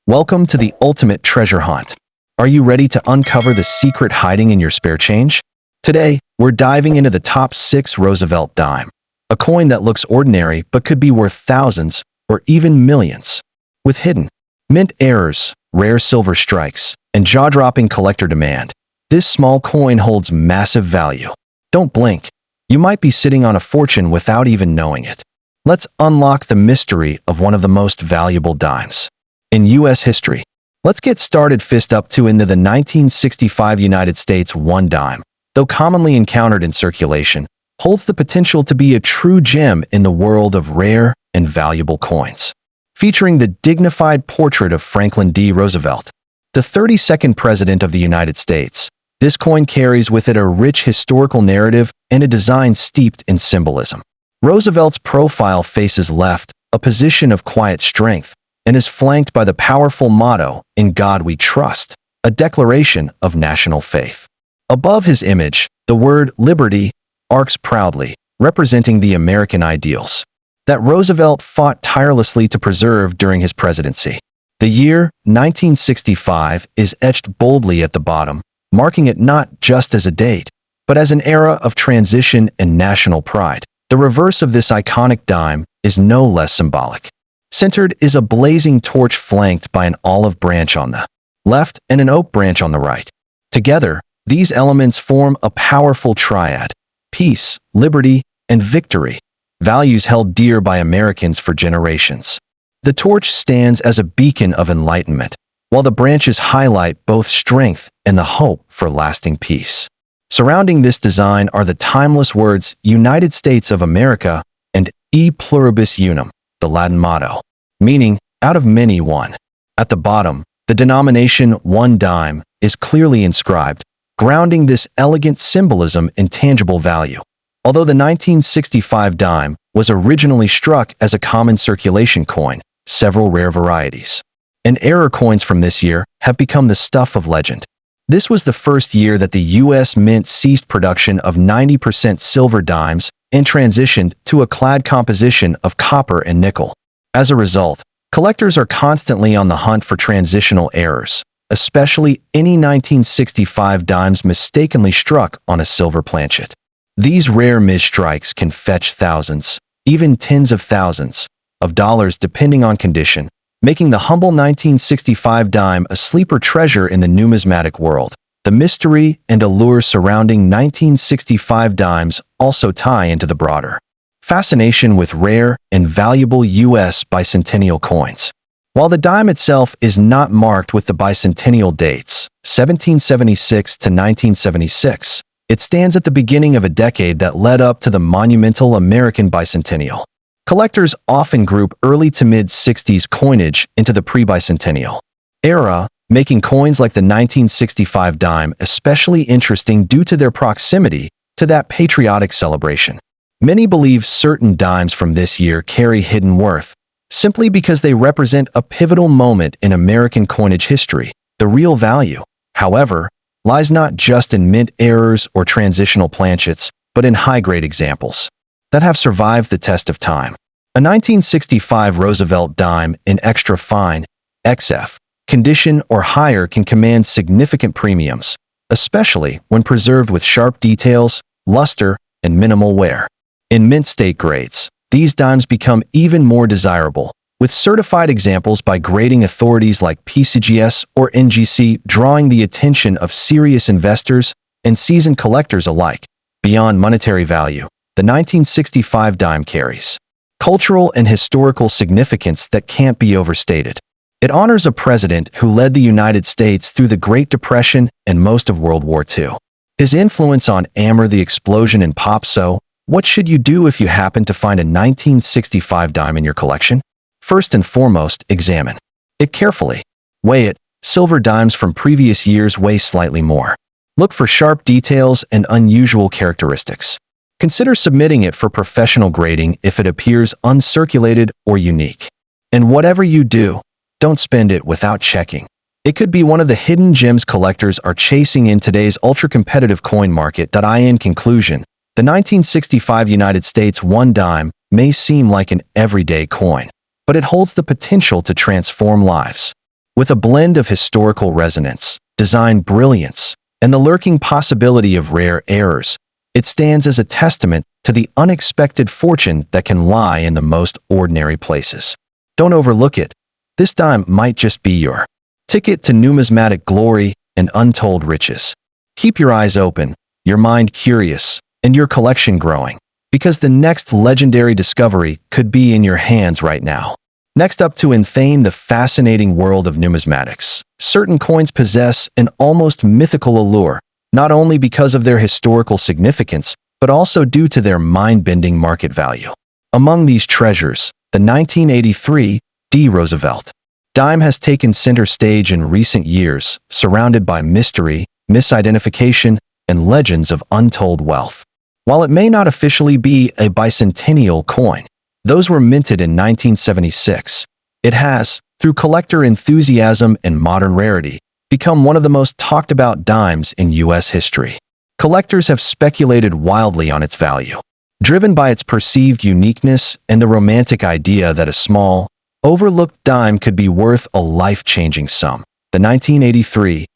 Welcome to the ultimate treasure hunt. Are you ready to uncover the secret hiding in your spare change? Today, we're diving into the top 6 Roosevelt dime, a coin that looks ordinary but could be worth thousands or even millions. With hidden mint errors, rare silver strikes, and jaw-dropping collector demand, this small coin holds massive value. Don't blink. You might be sitting on a fortune without even knowing it. Let's unlock the mystery of one of the most valuable dimes in U.S. history. Let's get started fist up to into the 1965 United States 1 dime, though commonly encountered in circulation, holds the potential to be a true gem in the world of rare and valuable coins. Featuring the dignified portrait of Franklin D. Roosevelt, the 32nd President of the United States, this coin carries with it a rich historical narrative and a design steeped in symbolism. Roosevelt's profile faces left, a position of quiet strength, and is flanked by the powerful motto, "In God We Trust," a declaration of national faith. Above his image, the word liberty arcs proudly, representing the American ideals that Roosevelt fought tirelessly to preserve during his presidency. The year 1965 is etched boldly at the bottom, marking it not just as a date, but as an era of transition and national pride. The reverse of this iconic dime is no less symbolic. Centered is a blazing torch flanked by an olive branch on the left and an oak branch on the right. Together, these elements form a powerful triad: peace, liberty, and victory, values held dear by Americans for generations. The torch stands as a beacon of enlightenment, while the branches highlight both strength and the hope for lasting peace. Surrounding this design are the timeless words "United States of America" and "E pluribus unum," the Latin motto, meaning "out of many one." At the bottom, the denomination 1 dime is clearly inscribed, grounding this elegant symbolism in tangible value. Although the 1965 dime was originally struck as a common circulation coin, several rare varieties and error coins from this year have become the stuff of legend. This was the first year that the U.S. Mint ceased production of 90% silver dimes and transitioned to a clad composition of copper and nickel. As a result, collectors are constantly on the hunt for transitional errors, especially any 1965 dimes mistakenly struck on a silver planchet. These rare misstrikes can fetch thousands, even tens of thousands, of dollars depending on condition, making the humble 1965 dime a sleeper treasure in the numismatic world. The mystery and allure surrounding 1965 dimes also tie into the broader fascination with rare and valuable U.S. bicentennial coins. While the dime itself is not marked with the bicentennial dates, 1776 to 1976, it stands at the beginning of a decade that led up to the monumental American bicentennial. Collectors often group early to mid-60s coinage into the pre-bicentennial era, making coins like the 1965 dime especially interesting due to their proximity to that patriotic celebration. Many believe certain dimes from this year carry hidden worth, simply because they represent a pivotal moment in American coinage history. The real value, however, lies not just in mint errors or transitional planchets, but in high-grade examples that have survived the test of time. A 1965 Roosevelt dime in extra fine, XF, condition or higher can command significant premiums, especially when preserved with sharp details, luster, and minimal wear. In mint state grades, these dimes become even more desirable, with certified examples by grading authorities like PCGS or NGC drawing the attention of serious investors and seasoned collectors alike. Beyond monetary value, the 1965 dime carries cultural and historical significance that can't be overstated. It honors a president who led the United States through the Great Depression and most of World War II. His influence on the explosion in pop. So, what should you do if you happen to find a 1965 dime in your collection? First and foremost, examine it carefully. Weigh it. Silver dimes from previous years weigh slightly more. Look for sharp details and unusual characteristics. Consider submitting it for professional grading if it appears uncirculated or unique. And whatever you do, don't spend it without checking. It could be one of the hidden gems collectors are chasing in today's ultra-competitive coin market. In conclusion, the 1965 United States 1 dime may seem like an everyday coin, but it holds the potential to transform lives. With a blend of historical resonance, design brilliance, and the lurking possibility of rare errors, it stands as a testament to the unexpected fortune that can lie in the most ordinary places. Don't overlook it. This dime might just be your ticket to numismatic glory and untold riches. Keep your eyes open, your mind curious, and your collection growing, because the next legendary discovery could be in your hands right now. Next up, to enthane the fascinating world of numismatics, certain coins possess an almost mythical allure, not only because of their historical significance, but also due to their mind-bending market value. Among these treasures, the 1983 Roosevelt dime has taken center stage in recent years, surrounded by mystery, misidentification, and legends of untold wealth. While it may not officially be a bicentennial coin, those were minted in 1976. It has, through collector enthusiasm and modern rarity, become one of the most talked about dimes in U.S. history. Collectors have speculated wildly on its value, driven by its perceived uniqueness and the romantic idea that a small, overlooked dime could be worth a life-changing sum. The 1983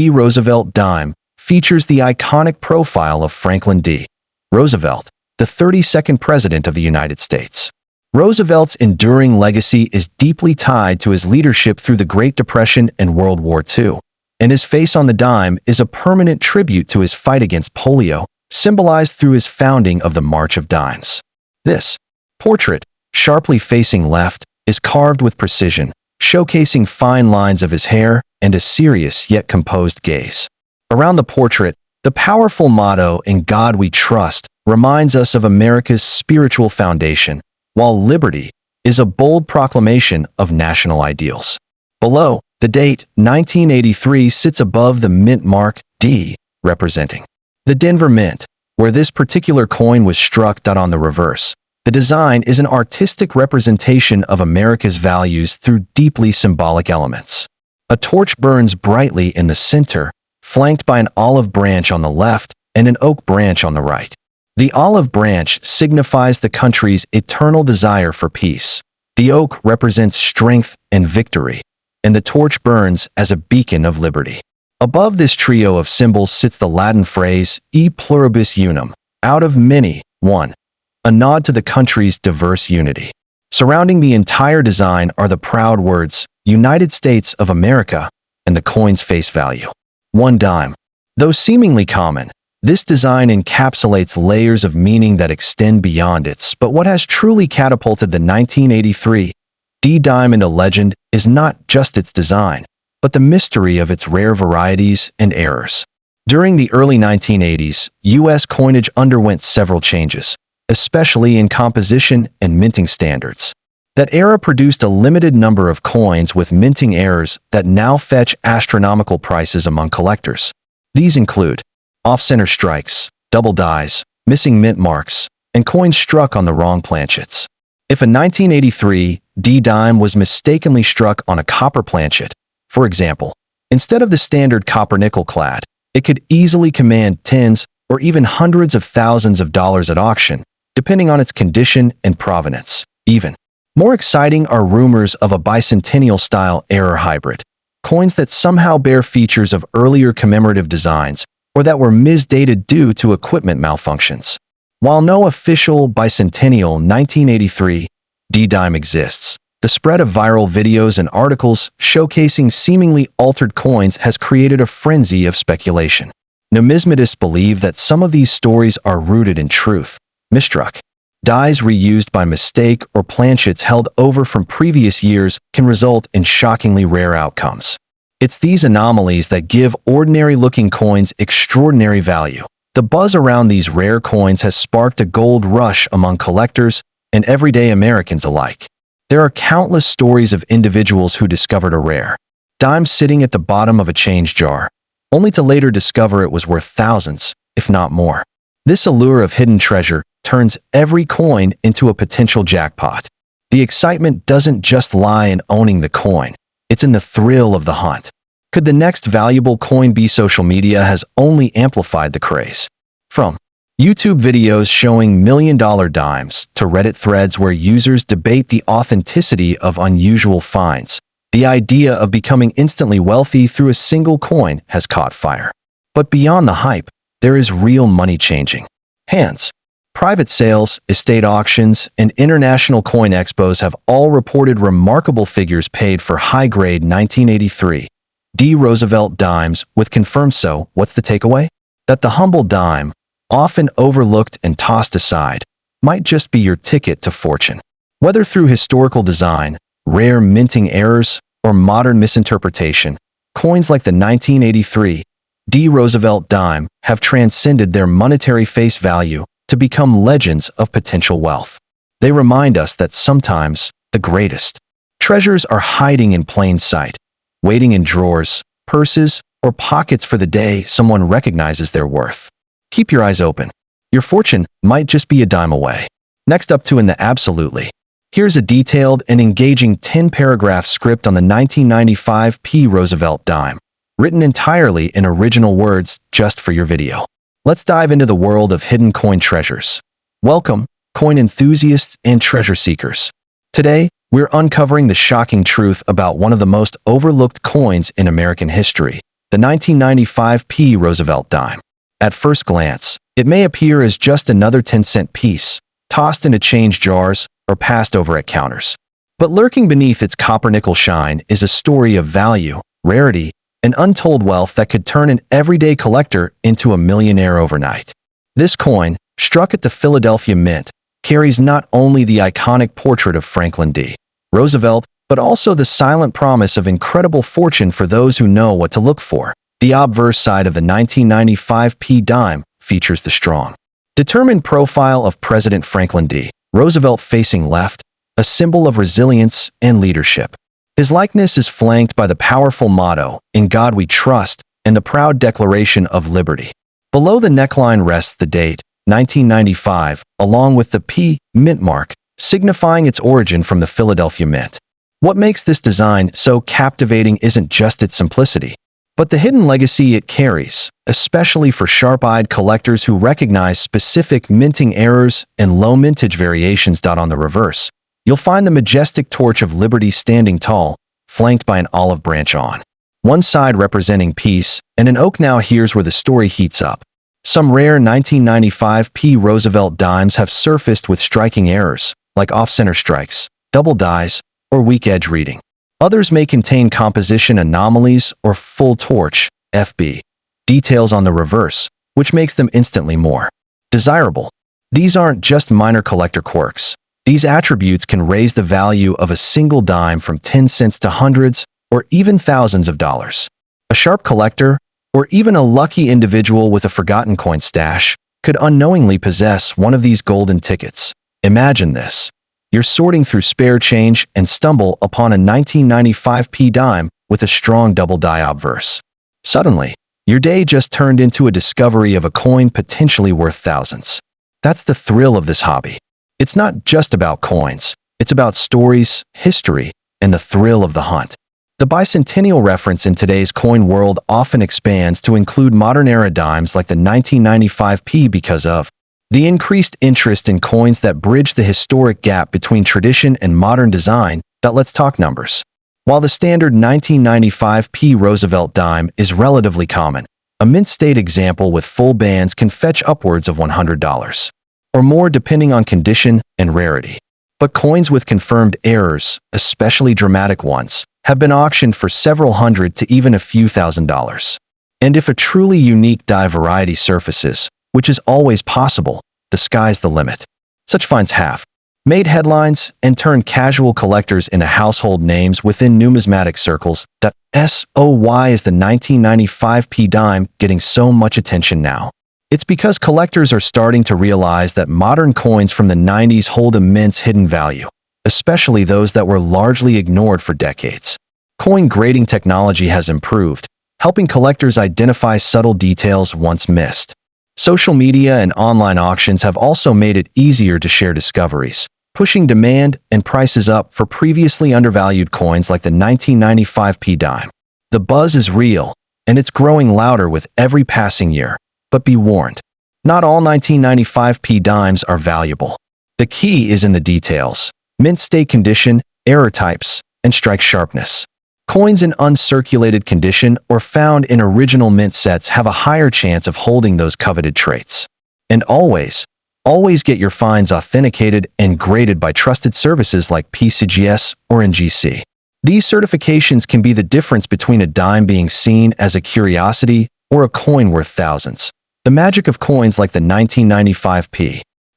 Roosevelt dime features the iconic profile of Franklin D. Roosevelt, the 32nd President of the United States. Roosevelt's enduring legacy is deeply tied to his leadership through the Great Depression and World War II, and his face on the dime is a permanent tribute to his fight against polio, symbolized through his founding of the March of Dimes. This portrait, sharply facing left, is carved with precision, showcasing fine lines of his hair and a serious yet composed gaze. Around the portrait, the powerful motto, "In God We Trust," reminds us of America's spiritual foundation, while liberty is a bold proclamation of national ideals. Below, the date 1983 sits above the mint mark D, representing the Denver Mint, where this particular coin was struck. On the reverse, the design is an artistic representation of America's values through deeply symbolic elements. A torch burns brightly in the center, flanked by an olive branch on the left and an oak branch on the right. The olive branch signifies the country's eternal desire for peace. The oak represents strength and victory, and the torch burns as a beacon of liberty. Above this trio of symbols sits the Latin phrase, E pluribus unum, out of many, one, a nod to the country's diverse unity. Surrounding the entire design are the proud words, United States of America, and the coin's face value, 1 dime. Though seemingly common, this design encapsulates layers of meaning that extend beyond its. But what has truly catapulted the 1983 dime into legend is not just its design, but the mystery of its rare varieties and errors. During the early 1980s, U.S. coinage underwent several changes, especially in composition and minting standards. That era produced a limited number of coins with minting errors that now fetch astronomical prices among collectors. These include off-center strikes, double dies, missing mint marks, and coins struck on the wrong planchets. If a 1983 dime was mistakenly struck on a copper planchet, for example, instead of the standard copper nickel clad, it could easily command tens or even hundreds of thousands of dollars at auction, depending on its condition and provenance. Even more exciting are rumors of a bicentennial-style error hybrid, coins that somehow bear features of earlier commemorative designs or that were misdated due to equipment malfunctions. While no official bicentennial 1983 dime exists, the spread of viral videos and articles showcasing seemingly altered coins has created a frenzy of speculation. Numismatists believe that some of these stories are rooted in truth. Misstruck dies reused by mistake or planchets held over from previous years can result in shockingly rare outcomes. It's these anomalies that give ordinary-looking coins extraordinary value. The buzz around these rare coins has sparked a gold rush among collectors and everyday Americans alike. There are countless stories of individuals who discovered a rare dime sitting at the bottom of a change jar, only to later discover it was worth thousands, if not more. This allure of hidden treasure turns every coin into a potential jackpot. The excitement doesn't just lie in owning the coin, it's in the thrill of the hunt. Could the next valuable coin be? Social media has only amplified the craze. From YouTube videos showing million-dollar dimes to Reddit threads where users debate the authenticity of unusual finds, The idea of becoming instantly wealthy through a single coin has caught fire. But beyond the hype, there is real money changing hands. Private sales, estate auctions, and international coin expos have all reported remarkable figures paid for high-grade 1983 D. Roosevelt dimes with confirmed. So, what's the takeaway? That the humble dime, often overlooked and tossed aside, might just be your ticket to fortune. Whether through historical design, rare minting errors, or modern misinterpretation, coins like the 1983 D. Roosevelt dime have transcended their monetary face value to become legends of potential wealth. They remind us that sometimes the greatest treasures are hiding in plain sight, waiting in drawers, purses, or pockets for the day someone recognizes their worth. Keep your eyes open. Your fortune might just be a dime away. Next up in the absolutely. Here's a detailed and engaging 10-paragraph script on the 1995 P. Roosevelt dime, written entirely in original words just for your video. Let's dive into the world of hidden coin treasures. Welcome, coin enthusiasts and treasure seekers. Today, we're uncovering the shocking truth about one of the most overlooked coins in American history, the 1995 P. Roosevelt dime. At first glance, it may appear as just another 10-cent piece, tossed into change jars or passed over at counters. But lurking beneath its copper-nickel shine is a story of value, rarity, and untold wealth that could turn an everyday collector into a millionaire overnight. This coin, struck at the Philadelphia Mint, carries not only the iconic portrait of Franklin D. Roosevelt, but also the silent promise of incredible fortune for those who know what to look for. The obverse side of the 1995 P dime features the strong, determined profile of President Franklin D. Roosevelt facing left, a symbol of resilience and leadership. His likeness is flanked by the powerful motto, "In God We Trust," and the proud Declaration of Liberty. Below the neckline rests the date, 1995, along with the P mint mark, signifying its origin from the Philadelphia Mint. What makes this design so captivating isn't just its simplicity, but the hidden legacy it carries, especially for sharp-eyed collectors who recognize specific minting errors and low mintage variations. On the reverse, you'll find the majestic torch of liberty standing tall, flanked by an olive branch on one side representing peace, and an oak. Now here's where the story heats up. Some rare 1995 P. Roosevelt dimes have surfaced with striking errors, like off-center strikes, double dies, or weak edge reading. Others may contain composition anomalies or full torch, FB, details on the reverse, which makes them instantly more desirable. These aren't just minor collector quirks. These attributes can raise the value of a single dime from 10 cents to hundreds or even thousands of dollars. A sharp collector, or even a lucky individual with a forgotten coin stash, could unknowingly possess one of these golden tickets. Imagine this. You're sorting through spare change and stumble upon a 1995 P dime with a strong double die obverse. Suddenly, your day just turned into a discovery of a coin potentially worth thousands. That's the thrill of this hobby. It's not just about coins. It's about stories, history, and the thrill of the hunt. The bicentennial reference in today's coin world often expands to include modern-era dimes like the 1995 P because of the increased interest in coins that bridge the historic gap between tradition and modern design. Let's talk numbers. While the standard 1995 P Roosevelt dime is relatively common, a mint state example with full bands can fetch upwards of $100 or more depending on condition and rarity. But coins with confirmed errors, especially dramatic ones, have been auctioned for several hundred to even a few $1,000s. And if a truly unique die variety surfaces, which is always possible, the sky's the limit. Such finds have made headlines and turned casual collectors into household names within numismatic circles. So why is the 1995 P dime getting so much attention now? It's because collectors are starting to realize that modern coins from the 90s hold immense hidden value, especially those that were largely ignored for decades. Coin grading technology has improved, helping collectors identify subtle details once missed. Social media and online auctions have also made it easier to share discoveries, pushing demand and prices up for previously undervalued coins like the 1995 P dime. The buzz is real, and it's growing louder with every passing year. But be warned, not all 1995 P dimes are valuable. The key is in the details: mint state condition, error types, and strike sharpness. Coins in uncirculated condition or found in original mint sets have a higher chance of holding those coveted traits. And always get your finds authenticated and graded by trusted services like PCGS or NGC. These certifications can be the difference between a dime being seen as a curiosity or a coin worth thousands. The magic of coins like the 1995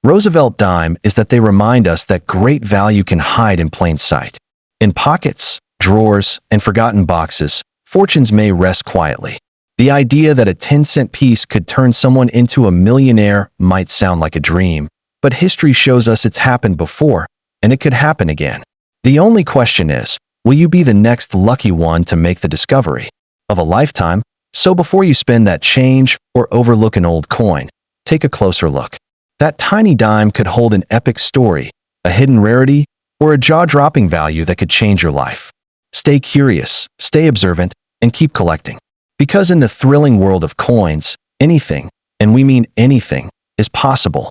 Roosevelt dime is that they remind us that great value can hide in plain sight. In pockets, drawers, and forgotten boxes, fortunes may rest quietly. The idea that a 10-cent piece could turn someone into a millionaire might sound like a dream, but history shows us it's happened before, and it could happen again. The only question is, will you be the next lucky one to make the discovery of a lifetime? So before you spend that change or overlook an old coin, take a closer look. That tiny dime could hold an epic story, a hidden rarity, or a jaw-dropping value that could change your life. Stay curious, stay observant, and keep collecting. Because in the thrilling world of coins, anything, and we mean anything, is possible.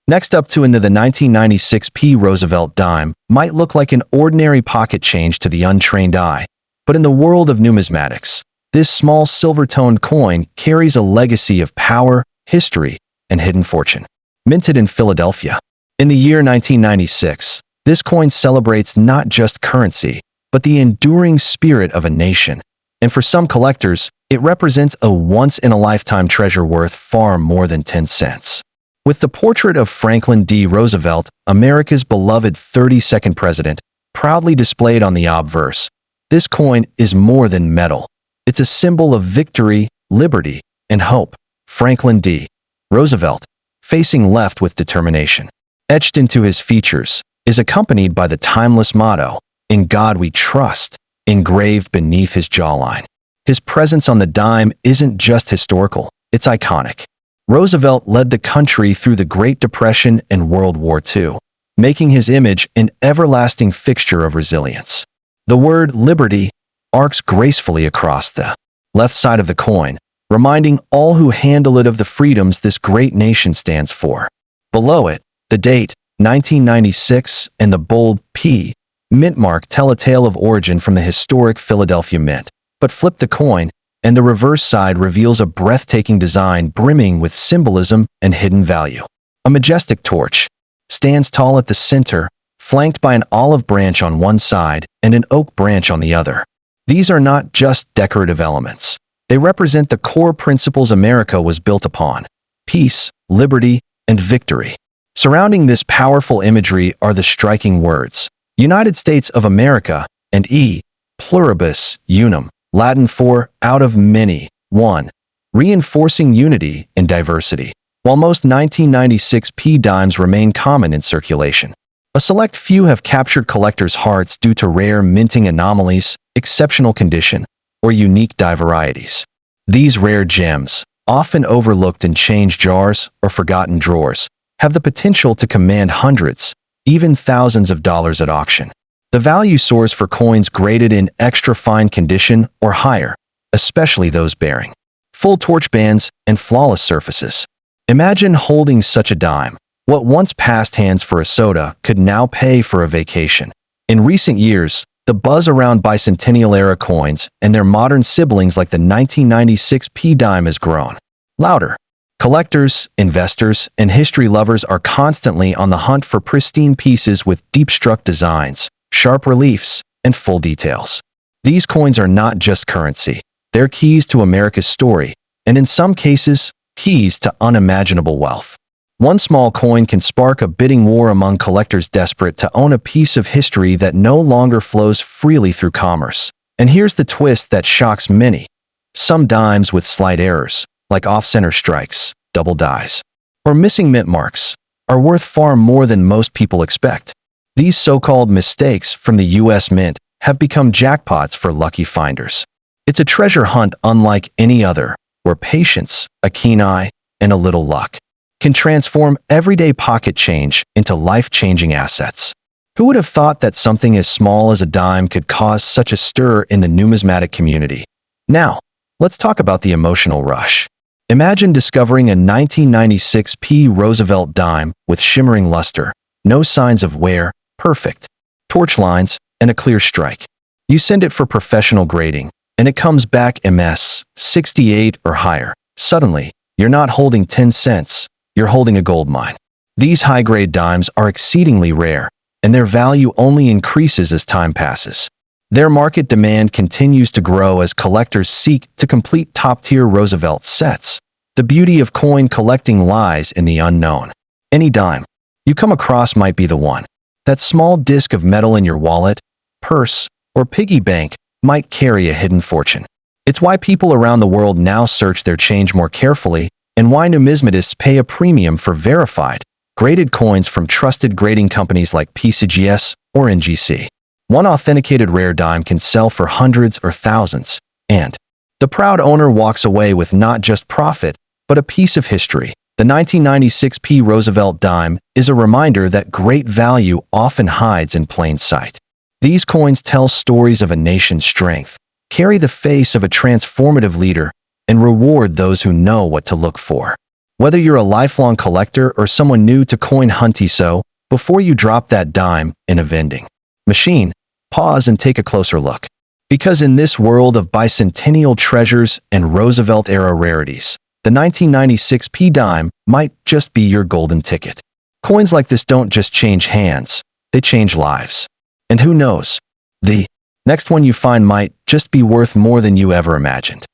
Next up into the 1996 Roosevelt dime might look like an ordinary pocket change to the untrained eye, but in the world of numismatics, this small silver-toned coin carries a legacy of power, history, and hidden fortune. Minted in Philadelphia. In the year 1996, this coin celebrates not just currency, but the enduring spirit of a nation. And for some collectors, it represents a once-in-a-lifetime treasure worth far more than 10 cents. With the portrait of Franklin D. Roosevelt, America's beloved 32nd president, proudly displayed on the obverse, this coin is more than metal. It's a symbol of victory, liberty, and hope. Franklin D. Roosevelt, facing left with determination, etched into his features, is accompanied by the timeless motto, "In God we trust," engraved beneath his jawline. His presence on the dime isn't just historical, it's iconic. Roosevelt led the country through the Great Depression and World War II, making his image an everlasting fixture of resilience. The word liberty arcs gracefully across the left side of the coin, reminding all who handle it of the freedoms this great nation stands for. Below it, the date, 1996, and the bold P mint mark tell a tale of origin from the historic Philadelphia Mint. But flip the coin, and the reverse side reveals a breathtaking design brimming with symbolism and hidden value. A majestic torch stands tall at the center, flanked by an olive branch on one side and an oak branch on the other. These are not just decorative elements. They represent the core principles America was built upon: peace, liberty, and victory. Surrounding this powerful imagery are the striking words, United States of America, and E pluribus unum, Latin for out of many, one, reinforcing unity in diversity. While most 1996 dimes remain common in circulation, a select few have captured collectors' hearts due to rare minting anomalies, exceptional condition, or unique die varieties. These rare gems, often overlooked in change jars or forgotten drawers, have the potential to command hundreds, even thousands of dollars at auction. The value soars for coins graded in extra fine condition or higher, especially those bearing full torch bands and flawless surfaces. Imagine holding such a dime. What once passed hands for a soda could now pay for a vacation. In recent years, the buzz around bicentennial-era coins and their modern siblings like the 1996 dime has grown louder. Collectors, investors, and history lovers are constantly on the hunt for pristine pieces with deep-struck designs, sharp reliefs, and full details. These coins are not just currency. They're keys to America's story, and in some cases, keys to unimaginable wealth. One small coin can spark a bidding war among collectors desperate to own a piece of history that no longer flows freely through commerce. And here's the twist that shocks many. Some dimes with slight errors, like off-center strikes, double dies, or missing mint marks, are worth far more than most people expect. These so-called mistakes from the U.S. Mint have become jackpots for lucky finders. It's a treasure hunt unlike any other, where patience, a keen eye, and a little luck can transform everyday pocket change into life-changing assets. Who would have thought that something as small as a dime could cause such a stir in the numismatic community? Now, let's talk about the emotional rush. Imagine discovering a 1996 Roosevelt dime with shimmering luster, no signs of wear, perfect torch lines, and a clear strike. You send it for professional grading, and it comes back MS 68 or higher. Suddenly, you're not holding 10 cents, you're holding a gold mine. These high-grade dimes are exceedingly rare, and their value only increases as time passes. Their market demand continues to grow as collectors seek to complete top-tier Roosevelt sets. The beauty of coin collecting lies in the unknown. Any dime you come across might be the one. That small disc of metal in your wallet, purse, or piggy bank might carry a hidden fortune. It's why people around the world now search their change more carefully, and why numismatists pay a premium for verified, graded coins from trusted grading companies like PCGS or NGC. One authenticated rare dime can sell for hundreds or thousands, and the proud owner walks away with not just profit, but a piece of history. The 1996 P. Roosevelt dime is a reminder that great value often hides in plain sight. These coins tell stories of a nation's strength, carry the face of a transformative leader, and reward those who know what to look for. Whether you're a lifelong collector or someone new to coin hunting, so before you drop that dime in a vending machine, pause and take a closer look. Because in this world of bicentennial treasures and Roosevelt-era rarities, the 1996 P dime might just be your golden ticket. Coins like this don't just change hands, they change lives. And who knows, the next one you find might just be worth more than you ever imagined.